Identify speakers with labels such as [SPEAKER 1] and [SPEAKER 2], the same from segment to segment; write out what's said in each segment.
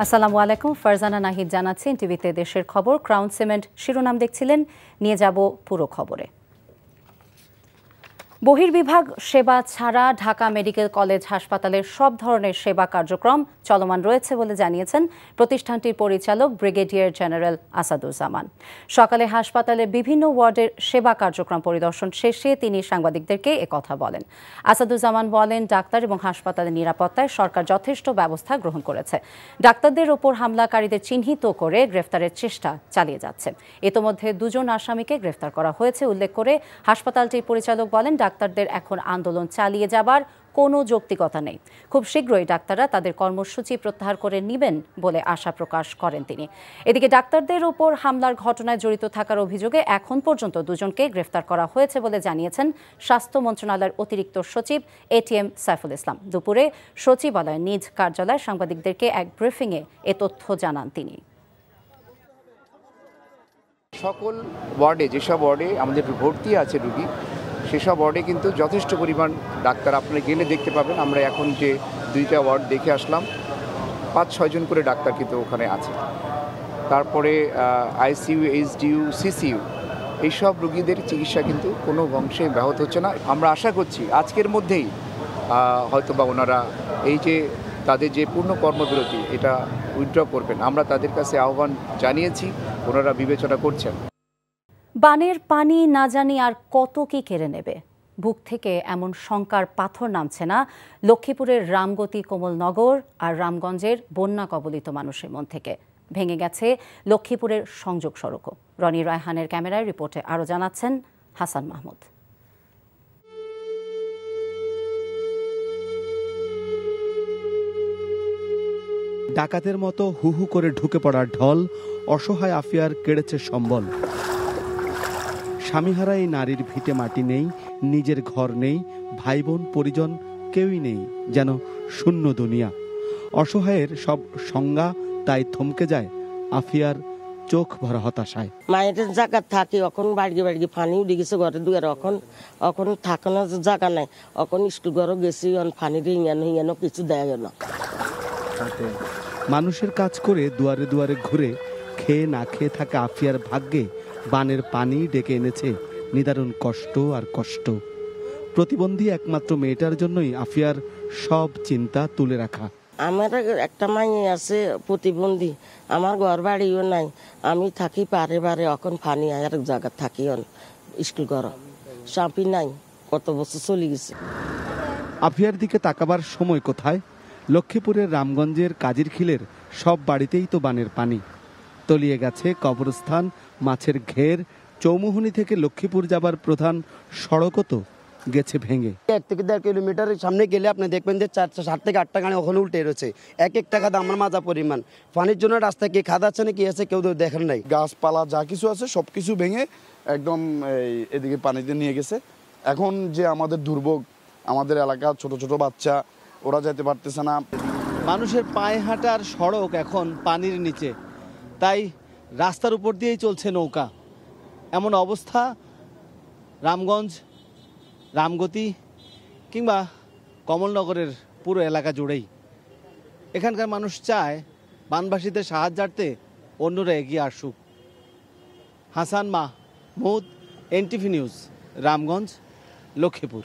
[SPEAKER 1] আসসালামু আলাইকুম, ফারজানা নাহিদ জানাচ্ছি টিভিতে দেশের খবর। ক্রাউন সিমেন্ট শিরোনাম দেখছিলেন, নিয়ে যাব পুরো খবরে। বহির্বিভাগ সেবা ছাড়া ঢাকা মেডিকেল কলেজ হাসপাতালের সব ধরনের সেবা কার্যক্রম চলমান রয়েছে বলে জানিয়েছেন প্রতিষ্ঠানটির পরিচালক ব্রিগেডিয়ার জেনারেল আসাদুজ্জামান। সকালে হাসপাতালের বিভিন্ন ওয়ার্ডের সেবা কার্যক্রম পরিদর্শন শেষে তিনি সাংবাদিকদেরকে একথা বলেন। আসাদুজ্জামান বলেন, ডাক্তার এবং হাসপাতালের নিরাপত্তায় সরকার যথেষ্ট ব্যবস্থা গ্রহণ করেছে। ডাক্তারদের ওপর হামলাকারীদের চিহ্নিত করে গ্রেফতারের চেষ্টা চালিয়ে যাচ্ছে। ইতোমধ্যে 2 জন আসামিকে গ্রেফতার করা হয়েছে উল্লেখ করে হাসপাতালটির পরিচালক বলেন, ডাক্তারদের এখন আন্দোলন চালিয়ে যাবার কোনো যৌক্তিকতা নেই। খুব শীঘ্রই ডাক্তাররা তাদের কর্মসূচি প্রত্যাহার করে নেবেন বলে আশা প্রকাশ করেন তিনি। এদিকে ডাক্তারদের উপর হামলার ঘটনায় জড়িত থাকার অভিযোগে এখন পর্যন্ত 2 জনকে গ্রেফতার করা হয়েছে বলে জানিয়েছেন স্বাস্থ্য মন্ত্রণালয়ের অতিরিক্ত সচিব ATM সাইফুল ইসলাম। দুপুরে সচিবালয়ের নিজ কার্যালয়ে সাংবাদিকদেরকে এক ব্রিফিংয়ে এ তথ্য জানান তিনি।
[SPEAKER 2] সকল ওয়ার্ডে, যেসব ওয়ার্ডে আমাদের ভর্তি আছে রোগী, সেসব ওয়ার্ডে কিন্তু যথেষ্ট পরিমাণ ডাক্তার আপনারা গেলে দেখতে পাবেন। আমরা এখন যে 2টা ওয়ার্ড দেখে আসলাম, 5-6 জন করে ডাক্তার কিন্তু ওখানে আছে। তারপরে ICU, HDU, CCU এইসব রোগীদের চিকিৎসা কিন্তু কোনো অংশে ব্যাহত হচ্ছে না। আমরা আশা করছি আজকের মধ্যেই হয়তো বা ওনারা এই যে তাদের যে পূর্ণ কর্মবিরতি এটা উইথড্র করবেন। আমরা তাদের কাছে আহ্বান জানিয়েছি, ওনারা বিবেচনা করছেন।
[SPEAKER 1] বানের পানি না জানি আর কত কি কেড়ে নেবে, বুক থেকে এমন শঙ্কার পাথর নামছে না লক্ষ্মীপুরের রামগতি, কোমলনগর আর রামগঞ্জের বন্যা কবলিত মানুষের মন থেকে। ভেঙে গেছে লক্ষ্মীপুরের সংযোগ সড়কও। রনি রায়হানের ক্যামেরায় রিপোর্টে আরও জানাচ্ছেন হাসান মাহমুদ।
[SPEAKER 3] ডাকাতের মতো হু হু করে ঢুকে পড়ার ঢল, অসহায় আফিয়ার কেড়েছে সম্বল। স্বামীহারা এই নারীর ভিটে মাটি নেই, নিজের ঘর নেই, ভাই বোন পরিজন কেউই নেই, যেন শূন্য দুনিয়া। অসহায়ের সব সংজ্ঞা তাই থমকে যায় আফিয়ার চোখ ভরা হতাশায়।
[SPEAKER 4] মায়ের জায়গা থাকি, এখন বাড়ি বাড়ি পানি উঠে গেছে ঘরে দুয়ারে, এখন থাকানোর জায়গা নাই। এখন স্কুল ঘরও গেছি, পানি হিঙানো কিছু দেয় না।
[SPEAKER 3] মানুষের কাজ করে দুয়ারে দুয়ারে ঘুরে খেয়ে না খেয়ে থাকা আফিয়ার ভাগ্যে বানের পানি ডেকে এনেছে নিদারুণ কষ্ট আর কষ্ট। প্রতিবন্ধী একমাত্র মেয়েটার জন্যই আফিয়ার সব চিন্তা তুলে রাখা।
[SPEAKER 4] আমার একটা মাইয়ে আছে প্রতিবন্ধী, আমার ঘর বাড়িও নাই, আমি থাকি পারে পারে। এখন পানি আর জায়গা থাকি স্কুল ঘর, সাপি নাই, কত বছর চলে গেছে।
[SPEAKER 3] আফিয়ার দিকে তাকাবার সময় কোথায়? লক্ষ্মীপুরের রামগঞ্জের কাজিরখিলের সব বাড়িতেই তো বানের পানি। তলিয়ে গেছে কবরস্থান, মাছের ঘের। চৌমুহনী থেকে লক্ষ্মীপুর যাবার প্রধান সড়কও তো গেছে ভেঙে।
[SPEAKER 5] 1 থেকে 1.5 কিলোমিটার সামনে গেলে আপনি দেখবেন যে 7 থেকে 8টা গাড়ি ওখানে উল্টে রয়েছে। এক একটা খাদা আমার মাজা পরিমাণ। পানির জন্য রাস্তায় কি খাদা আছে না কি আছে কেউ দেখেন নাই।
[SPEAKER 6] গাছপালা যা কিছু আছে সব কিছু ভেঙে একদম এদিকে পানিতে নিয়ে গেছে। এখন যে আমাদের দুর্ভোগ, আমাদের এলাকার ছোট ছোট বাচ্চা, ওরা যেতে পারতেছে না।
[SPEAKER 3] মানুষের পায়ে হাঁটার সড়ক এখন পানির নিচে, তাই রাস্তার উপর দিয়েই চলছে নৌকা। এমন অবস্থা রামগঞ্জ, রামগতি কিংবা কমলনগরের পুরো এলাকা জুড়েই। এখানকার মানুষ চায় বানবাসীদের সাহায্যার্থে অন্যরা এগিয়ে আসুক। Hasan Mahmud, NTV news, Ramganj, Lakshmipur.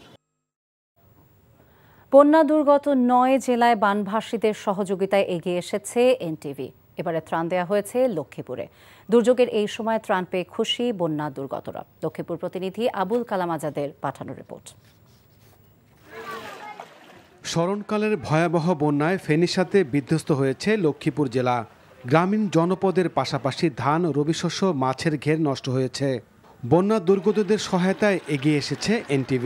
[SPEAKER 1] বন্যা দুর্গত 9 জেলায় বানভাসীদের সহযোগিতায় এগিয়ে এসেছে NTV। এবারে ত্রাণ দেওয়া হয়েছে লক্ষ্মীপুরে। দুর্যোগের এই সময় ত্রাণ পেয়ে খুশি বন্যা দুর্গতরা। লক্ষ্মীপুর প্রতিনিধি আবুল কালাম আজাদের পাঠানো রিপোর্ট।
[SPEAKER 7] স্মরণকালের ভয়াবহ বন্যায় ফেনীর সাথে বিধ্বস্ত হয়েছে লক্ষ্মীপুর জেলা। গ্রামীণ জনপদের পাশাপাশি ধান, রবিশস্য, মাছের ঘের নষ্ট হয়েছে। বন্যা দুর্গতদের সহায়তায় এগিয়ে এসেছে NTV।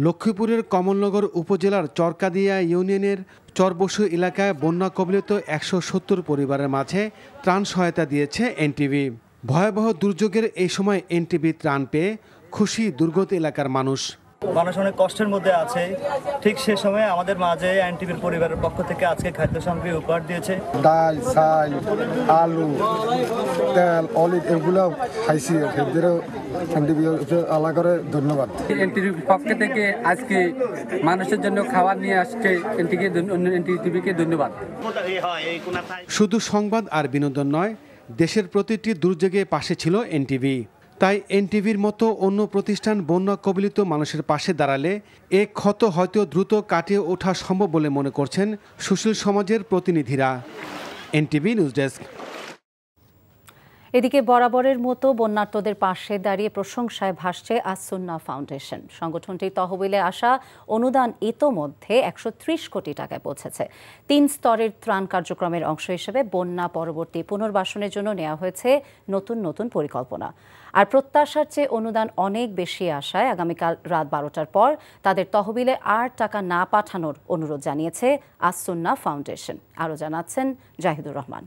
[SPEAKER 7] লক্ষ্মীপুরের কমলনগর উপজেলার চরকাদিয়া ইউনিয়নের চরবসু এলাকায় বন্যা কবলিত 170 পরিবারের মাঝে ত্রাণ সহায়তা দিয়েছে NTV। ভয়াবহ দুর্যোগের এই সময় NTV ত্রাণ পেয়ে খুশি দুর্গত এলাকার মানুষ।
[SPEAKER 8] মানুষ অনেক কষ্টের মধ্যে আছে, ঠিক সে সময় আমাদের মাঝে এনটিভির পরিবারের পক্ষ থেকে আজকে খাদ্য সামগ্রী উপহার দিয়েছে।
[SPEAKER 9] ডাল, চাল, আলু, তেল, অলিভ এগুলো খাইছি। এনটিভি আলাদা করে ধন্যবাদ।
[SPEAKER 10] এনটিভির পক্ষ থেকে আজকে মানুষের জন্য খাবার নিয়ে আসছে এনটিভিকে ধন্যবাদ।
[SPEAKER 7] শুধু সংবাদ আর বিনোদন নয়, দেশের প্রতিটি দুর্যোগে পাশে ছিল এনটিভি। তাই এনটিভির মতো অন্য প্রতিষ্ঠান বন্যা কবলিত মানুষের পাশে দাঁড়ালে এ ক্ষত হয়তো দ্রুত কাটিয়ে ওঠা সম্ভব বলে মনে করছেন সুশীল সমাজের প্রতিনিধিরা। NTV news desk.
[SPEAKER 1] এদিকে বরাবরের মতো বন্যার্তদের পাশে দাঁড়িয়ে প্রশংসায় ভাসছে আস-সুন্নাহ ফাউন্ডেশন। সংগঠনটির তহবিলে আসা অনুদান ইতোমধ্যে ১৩০ কোটি টাকায় পৌঁছেছে। ৩ স্তরের ত্রাণ কার্যক্রমের অংশ হিসেবে বন্যা পরবর্তী পুনর্বাসনের জন্য নেওয়া হয়েছে নতুন নতুন পরিকল্পনা। আর প্রত্যাশার চেয়ে অনুদান অনেক বেশি আসায় আগামীকাল রাত ১২টার পর তাদের তহবিলে আর টাকা না পাঠানোর অনুরোধ জানিয়েছে আস-সুন্নাহ ফাউন্ডেশন। আরও জানাচ্ছেন জাহিদুর রহমান।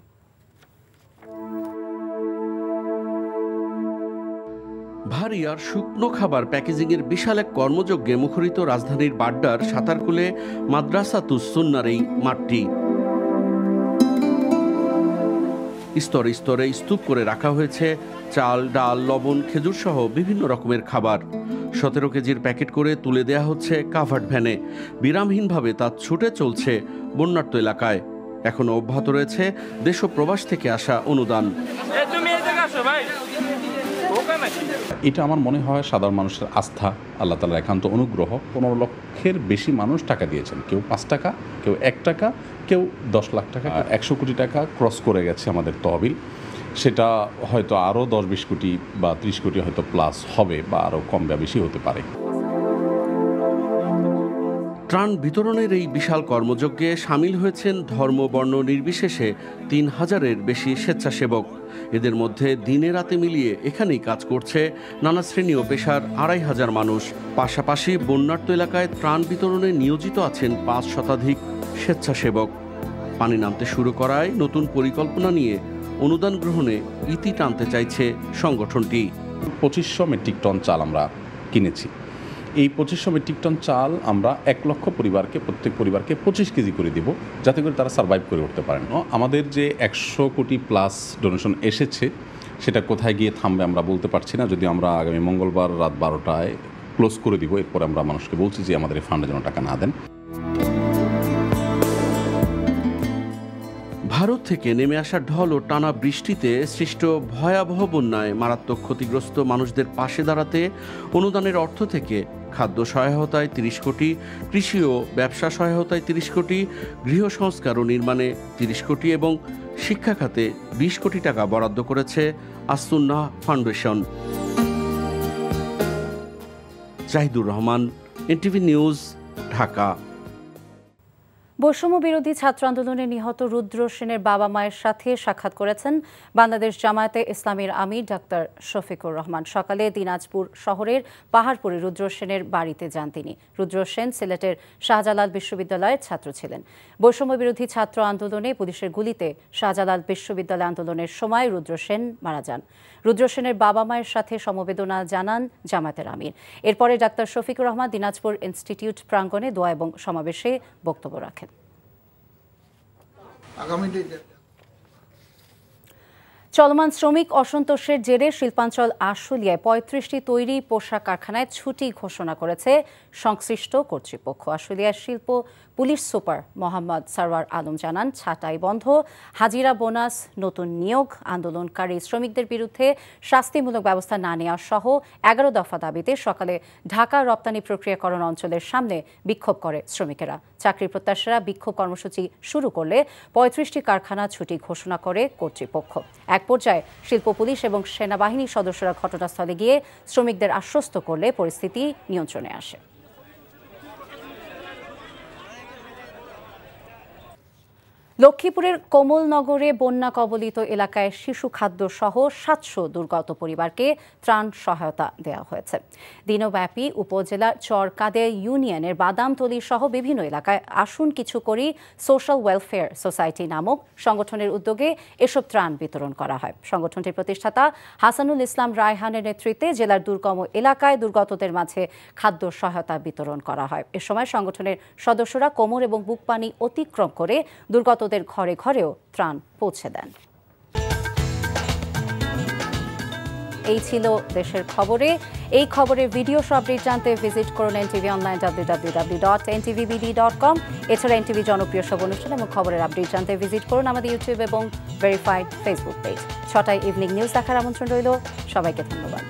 [SPEAKER 11] ভারী আর শুকনো খাবার প্যাকেজিংয়ের বিশাল এক কর্মযজ্ঞে মুখরিত রাজধানীর বাড্ডার সাতারকুলে মাদ্রাসাতুস সুন্নাহর এই মাঠটি। স্তরে স্তরে স্তূপ করে রাখা হয়েছে চাল, ডাল, লবণ, খেজুর সহ বিভিন্ন রকমের খাবার। 17 কেজির প্যাকেট করে তুলে দেয়া হচ্ছে কাভার্ড ভ্যানে। বিরামহীনভাবে তা ছুটে চলছে বন্যার্ত এলাকায়। এখনো অব্যাহত রয়েছে দেশ ও প্রবাস থেকে আসা অনুদান।
[SPEAKER 12] এটা আমার মনে হয় সাধারণ মানুষের আস্থা, আল্লাহ তাআলার একান্ত অনুগ্রহ। 15 লক্ষের বেশি মানুষ টাকা দিয়েছেন, কেউ 5 টাকা, কেউ 1 টাকা, কেউ 10 লাখ টাকা। 100 কোটি টাকা ক্রস করে গেছে আমাদের তহবিল। সেটা হয়তো আরও 10-20 কোটি বা 30 কোটি হয়তো প্লাস হবে বা আরও কম বা বেশি হতে পারে।
[SPEAKER 11] ত্রাণ বিতরণের এই বিশাল কর্মযজ্ঞে সামিল হয়েছেন ধর্ম বর্ণ নির্বিশেষে 3000-এর বেশি স্বেচ্ছাসেবক। এদের মধ্যে দিনে রাতে মিলিয়ে এখানেই কাজ করছে নানা শ্রেণী ও পেশার 2500 মানুষ। পাশাপাশি বন্যার্ত এলাকায় ত্রাণ বিতরণে নিয়োজিত আছেন 5 শতাধিক স্বেচ্ছাসেবক। পানি নামতে শুরু করায় নতুন পরিকল্পনা নিয়ে অনুদান গ্রহণে ইতি টানতে চাইছে সংগঠনটি।
[SPEAKER 12] 2500 মেট্রিক টন চাল আমরা কিনেছি। এই 2500 মেট্রিক টন চাল আমরা 1 লক্ষ পরিবারকে, প্রত্যেক পরিবারকে 25 কেজি করে দেব, যাতে করে তারা সার্ভাইভ করে উঠতে পারেন। আমাদের যে 100 কোটি প্লাস ডোনেশন এসেছে, সেটা কোথায় গিয়ে থামবে আমরা বলতে পারছি না। যদি আমরা আগামী মঙ্গলবার রাত 12টায় ক্লোজ করে দিব, এরপর আমরা মানুষকে বলছি যে আমাদের এই ফান্ডে যেন টাকা না দেন।
[SPEAKER 11] ভারত থেকে নেমে আসা ঢল ও টানা বৃষ্টিতে সৃষ্ট ভয়াবহ বন্যায় মারাত্মক ক্ষতিগ্রস্ত মানুষদের পাশে দাঁড়াতে অনুদানের অর্থ থেকে খাদ্য সহায়তায় 30 কোটি, কৃষি ও ব্যবসা সহায়তায় 30 কোটি, গৃহ সংস্কার ও নির্মাণে 30 কোটি এবং শিক্ষা খাতে 20 কোটি টাকা বরাদ্দ করেছে As-Sunnah foundation. Jahidur Rahman, NTV news, Dhaka.
[SPEAKER 1] বৈষম্য বিরোধী ছাত্র আন্দোলনে নিহত রুদ্র সেনের বাবা মায়ের সাথে সাক্ষাৎ করেছেন বাংলাদেশ জামায়াতে ইসলামীর আমির ডাক্তার শফিকুর রহমান। সকালে দিনাজপুর শহরের পাহাড়পুরে রুদ্র সেনের বাড়িতে যান তিনি। রুদ্র সেন সিলেটের শাহজালাল বিশ্ববিদ্যালয়ের ছাত্র ছিলেন। বৈষম্য বিরোধী ছাত্র আন্দোলনে পুলিশের গুলিতে শাহজালাল বিশ্ববিদ্যালয় আন্দোলনের সময় রুদ্র সেন মারা যান। রুদ্র সেনের বাবা মায়ের সাথে সমবেদনা জানান জামায়াতের আমির। এরপরে ডাক্তার শফিকুর রহমান দিনাজপুর ইনস্টিটিউট প্রাঙ্গণে দোয়া এবং সমাবেশে বক্তব্য রাখেন। চলমান শ্রমিক অসন্তোষের জেরে শিল্পাঞ্চল আশুলিয়ায় 35টি তৈরি পোশাক কারখানায় ছুটি ঘোষণা করেছে সংশ্লিষ্ট কর্তৃপক্ষ। আশুলিয়ার শিল্প পুলিশ সুপার মোহাম্মদ সারওয়ার আলম জানান, ছাঁটাই বন্ধ, হাজিরা বোনাস, নতুন নিয়োগ, আন্দোলনকারী শ্রমিকদের বিরুদ্ধে শাস্তিমূলক ব্যবস্থা না নেওয়া সহ 11 দফা দাবিতে সকালে ঢাকা রপ্তানি প্রক্রিয়াকরণ অঞ্চলের সামনে বিক্ষোভ করে শ্রমিকেরা। চাকরি প্রত্যাশীরা বিক্ষোভ কর্মসূচি শুরু করলে 35টি কারখানা ছুটি ঘোষণা করে কর্তৃপক্ষ। এক পর্যায়ে শিল্প পুলিশ এবং সেনাবাহিনীর সদস্যরা ঘটনাস্থলে গিয়ে শ্রমিকদের আশ্বস্ত করলে পরিস্থিতি নিয়ন্ত্রণে আসে। লক্ষ্মীপুরের কোমলনগরে বন্যা কবলিত এলাকায় শিশু খাদ্য সহ ৭০০ দুর্গত পরিবারকে ত্রাণ সহায়তা দেওয়া হয়েছে। দিনব্যাপী উপজেলার চরকাদে ইউনিয়নের বাদামতলী সহ বিভিন্ন এলাকায় আসুন কিছু করি সোশ্যাল ওয়েলফেয়ার সোসাইটি নামক সংগঠনের উদ্যোগে এসব ত্রাণ বিতরণ করা হয়। সংগঠনটির প্রতিষ্ঠাতা হাসানুল ইসলাম রায়হানের নেতৃত্বে জেলার দুর্গম এলাকায় দুর্গতদের মাঝে খাদ্য সহায়তা বিতরণ করা হয়। এ সময় সংগঠনের সদস্যরা কোমর এবং বুক পানি অতিক্রম করে দুর্গত ঘরে ঘরেও ত্রাণ পৌঁছে দেন। এই ছিল দেশের খবরে। এই খবরের ভিডিও সহ আপডেট জানতে ভিজিট করুন এনটিভি অনলাইন www.ntvbd.com। এছাড়া এনটিভি জনপ্রিয় সব অনুষ্ঠান এবং খবরের আপডেট জানতে ভিজিট করুন আমাদের ইউটিউব এবং ভেরিফাইড ফেসবুক পেজ। ৬টায় ইভিনিং নিউজ দেখার আমন্ত্রণ রইল। সবাইকে ধন্যবাদ।